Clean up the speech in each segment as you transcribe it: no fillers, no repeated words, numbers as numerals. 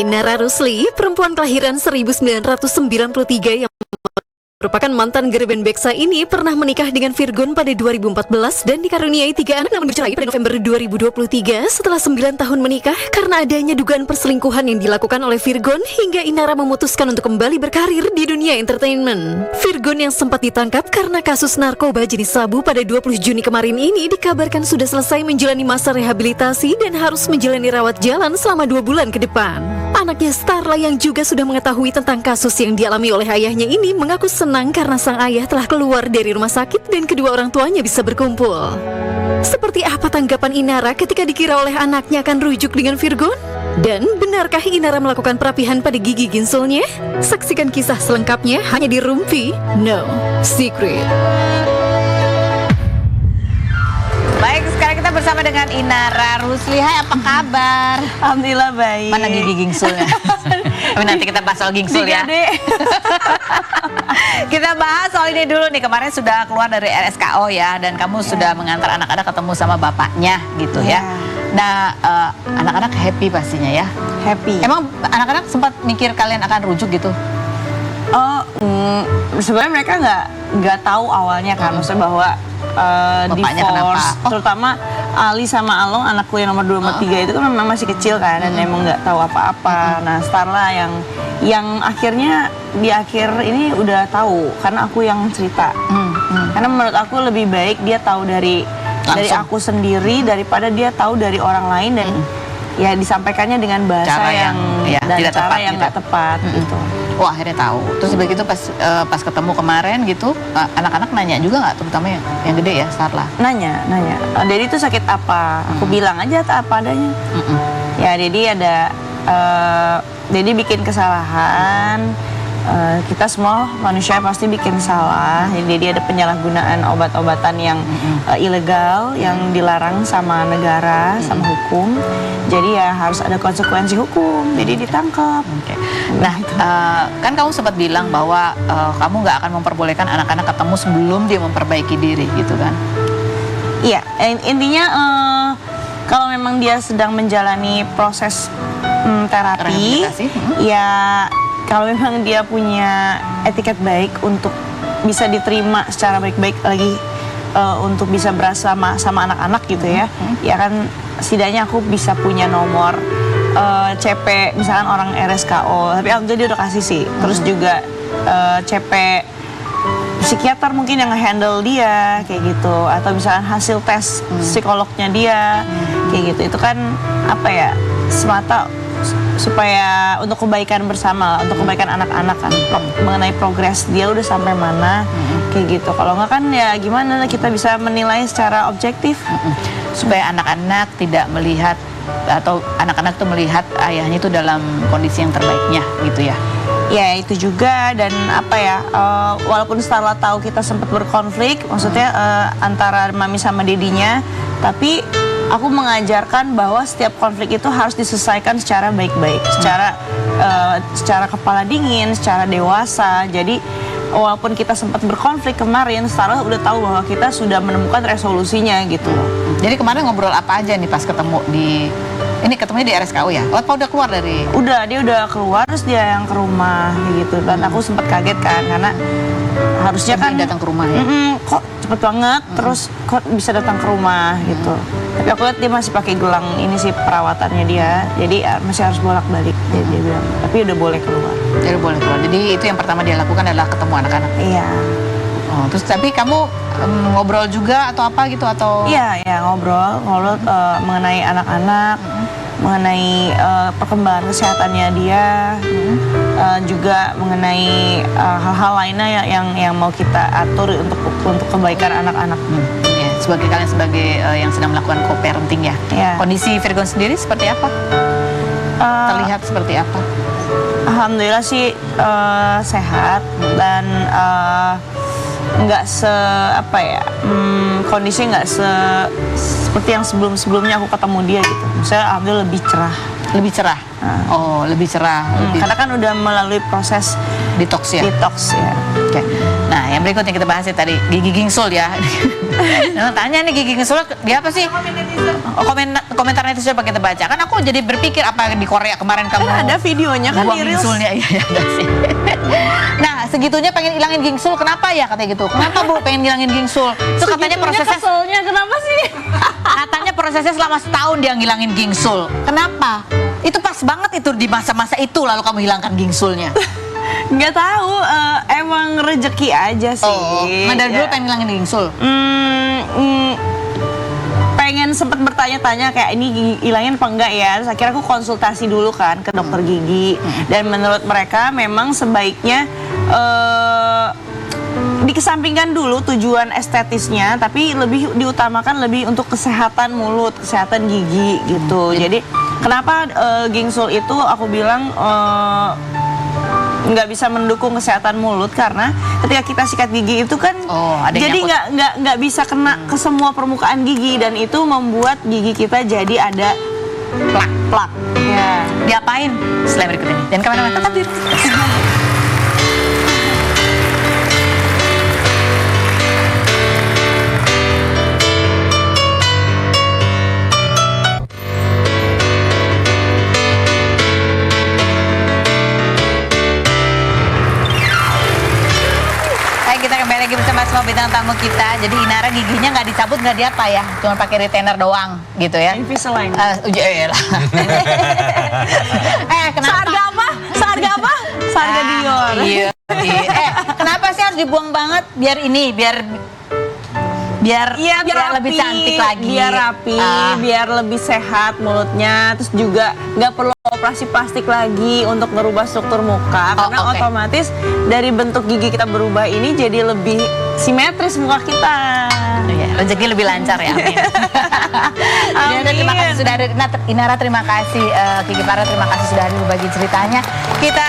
Inara Rusli, perempuan kelahiran 1993 yang merupakan mantan Gerben Beksa ini pernah menikah dengan Virgon pada 2014 dan dikaruniai 3 anak namun bercerai pada November 2023 setelah 9 tahun menikah karena adanya dugaan perselingkuhan yang dilakukan oleh Virgon hingga Inara memutuskan untuk kembali berkarir di dunia entertainment. Virgon yang sempat ditangkap karena kasus narkoba jenis sabu pada 20 Juni kemarin ini dikabarkan sudah selesai menjalani masa rehabilitasi dan harus menjalani rawat jalan selama 2 bulan ke depan. Anaknya Starla yang juga sudah mengetahui tentang kasus yang dialami oleh ayahnya ini mengaku senang karena sang ayah telah keluar dari rumah sakit dan kedua orang tuanya bisa berkumpul. Seperti apa tanggapan Inara ketika dikira oleh anaknya akan rujuk dengan Virgon? Dan benarkah Inara melakukan perapihan pada gigi ginsulnya? Saksikan kisah selengkapnya hanya di Rumpi No Secret. Baik, sekarang kita bersama dengan Inara Rusli. Hai, apa kabar? Alhamdulillah baik. Mana gigi gingsulnya? Tapi nanti kita bahas soal gingsul ya. Kita bahas soal ini dulu nih. Kemarin sudah keluar dari RSKO ya, dan kamu sudah mengantar anak-anak ketemu sama bapaknya gitu ya. Nah, anak-anak happy pastinya ya. Happy. Emang anak-anak sempat mikir kalian akan rujuk gitu? Oh, sebenarnya mereka nggak tahu awalnya kan, maksudnya bahwa Bapaknya divorce, kenapa? terutama Ali sama Along, anakku yang nomor 2 sama 3 itu kan memang masih kecil kan, dan emang nggak tahu apa-apa. Nah, Starla yang akhirnya di akhir ini udah tahu karena aku yang cerita. Karena menurut aku lebih baik dia tahu dari aku sendiri daripada dia tahu dari orang lain dan ya disampaikannya dengan bahasa Cara yang dan tidak cara tepat yang gitu. nggak tepat gitu. Oh, akhirnya tahu. Terus begitu pas ketemu kemarin gitu, anak-anak nanya juga nggak, terutama yang gede ya, Starla? Nanya, Dedi tuh sakit apa? Aku bilang aja apa adanya. Ya, Dedi Dedi bikin kesalahan. Kita semua manusia pasti bikin salah. Jadi ada penyalahgunaan obat-obatan yang ilegal, yang dilarang sama negara, sama hukum. Jadi ya harus ada konsekuensi hukum. Jadi ditangkap. Nah, kan kamu sempat bilang bahwa kamu nggak akan memperbolehkan anak-anak ketemu sebelum dia memperbaiki diri, gitu kan? Iya, intinya kalau memang dia sedang menjalani proses terapi, ya kalau memang dia punya etiket baik untuk bisa diterima secara baik-baik lagi untuk bisa bersama sama anak-anak gitu ya, ya kan setidaknya aku bisa punya nomor CP misalkan orang RSKO, tapi alhamdulillah dia udah kasih sih. Terus juga CP psikiater mungkin yang nge-handle dia kayak gitu, atau misalkan hasil tes psikolognya dia kayak gitu. Itu kan apa ya, semata supaya untuk kebaikan bersama, untuk kebaikan anak-anak kan, mengenai progres dia udah sampai mana kayak gitu. Kalau nggak kan ya gimana kita bisa menilai secara objektif, supaya anak-anak tidak melihat, atau anak-anak tuh melihat ayahnya itu dalam kondisi yang terbaiknya gitu ya. Ya itu juga, dan apa ya, walaupun Starla tahu kita sempat berkonflik, maksudnya antara mami sama dedinya, tapi aku mengajarkan bahwa setiap konflik itu harus diselesaikan secara baik-baik, secara kepala dingin, secara dewasa. Jadi walaupun kita sempat berkonflik kemarin, Starla udah tahu bahwa kita sudah menemukan resolusinya gitu. Jadi kemarin ngobrol apa aja nih pas ketemu ini ketemunya di RSKO ya? Oh, apa udah keluar dari? Dia udah keluar, terus dia yang ke rumah gitu. Dan aku sempat kaget kan, karena harusnya kan datang ke rumah ya. Kok cepet banget, terus kok bisa datang ke rumah gitu. Tapi aku lihat dia masih pakai gelang ini sih perawatannya dia, jadi masih harus bolak-balik. Jadi dia bilang, tapi udah boleh keluar. Jadi boleh keluar. Jadi itu yang pertama dia lakukan adalah ketemu anak-anak. Iya. Oh, terus tapi kamu ngobrol juga atau apa gitu atau? Iya, ngobrol mengenai anak-anak, mengenai perkembangan kesehatannya dia, juga mengenai hal-hal lainnya yang mau kita atur untuk kebaikan anak-anak. Ya, kalian sebagai yang sedang melakukan co-parenting ya. Kondisi Virgon sendiri seperti apa? Terlihat seperti apa? Alhamdulillah sih sehat, dan nggak kondisi nggak seperti yang sebelumnya aku ketemu dia gitu. Maksudnya alhamdulillah lebih cerah. Lebih cerah. Oh, lebih cerah. Karena kan udah melalui proses Detox ya. detox ya. Oke. Nah, yang berikutnya kita bahas tadi gigi gingsul ya. Nah, tanya nih gigi gingsul dia apa sih? Oh, komentar netizen apa kita baca? Kan aku jadi berpikir apa di Korea kemarin kamu Kan ada videonya kan buang di Reels. gingsulnya. Iya, ada sih. Nah, segitunya pengen hilangin gingsul, kenapa ya katanya gitu? Kenapa Bu pengen hilangin gingsul? Itu katanya prosesnya keselnya kenapa sih? katanya prosesnya selama setahun dia ngilangin gingsul. Kenapa? Itu pas banget itu di masa-masa itu lalu kamu hilangkan gingsulnya. Nggak tahu, emang rezeki aja sih. Oh, dari dulu Ya. pengen ngilangin gingsul. Pengen sempet bertanya-tanya kayak ini gigi hilangin apa enggak ya. Terus akhirnya aku konsultasi dulu kan ke dokter gigi. Dan menurut mereka memang sebaiknya dikesampingkan dulu tujuan estetisnya, tapi lebih diutamakan lebih untuk kesehatan mulut, kesehatan gigi gitu. Jadi kenapa gingsul itu aku bilang nggak bisa mendukung kesehatan mulut, karena ketika kita sikat gigi itu kan ada yang jadi nyangkut. nggak bisa kena ke semua permukaan gigi, dan itu membuat gigi kita jadi ada plak-plak. Ya. Diapain setelah berikut ini? Dan kemana-mana tetap di kita kembali lagi bersama semua bintang tamu kita. Jadi Inara giginya nggak dicabut, nggak diapa ya, cuma pakai retainer doang gitu ya. Invisalign. Lah. Kenapa? Seharga apa? Seharga apa? Seharga Dior. Iya. Kenapa sih harus dibuang banget? Biar lebih cantik lagi. Biar rapi, biar lebih sehat mulutnya. Terus juga nggak perlu operasi plastik lagi untuk merubah struktur muka, karena otomatis dari bentuk gigi kita berubah ini jadi lebih simetris muka kita. Iya, rezeki lebih lancar ya. Amin. Amin. Terima kasih sudah ada Inara, terima kasih Kiki Farah, terima kasih sudah ada berbagi ceritanya. Kita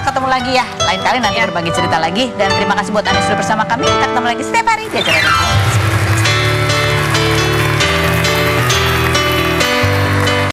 ketemu lagi ya lain kali nanti berbagi cerita lagi, dan terima kasih buat Anda sudah bersama kami. Kita ketemu lagi setiap hari di acara ini.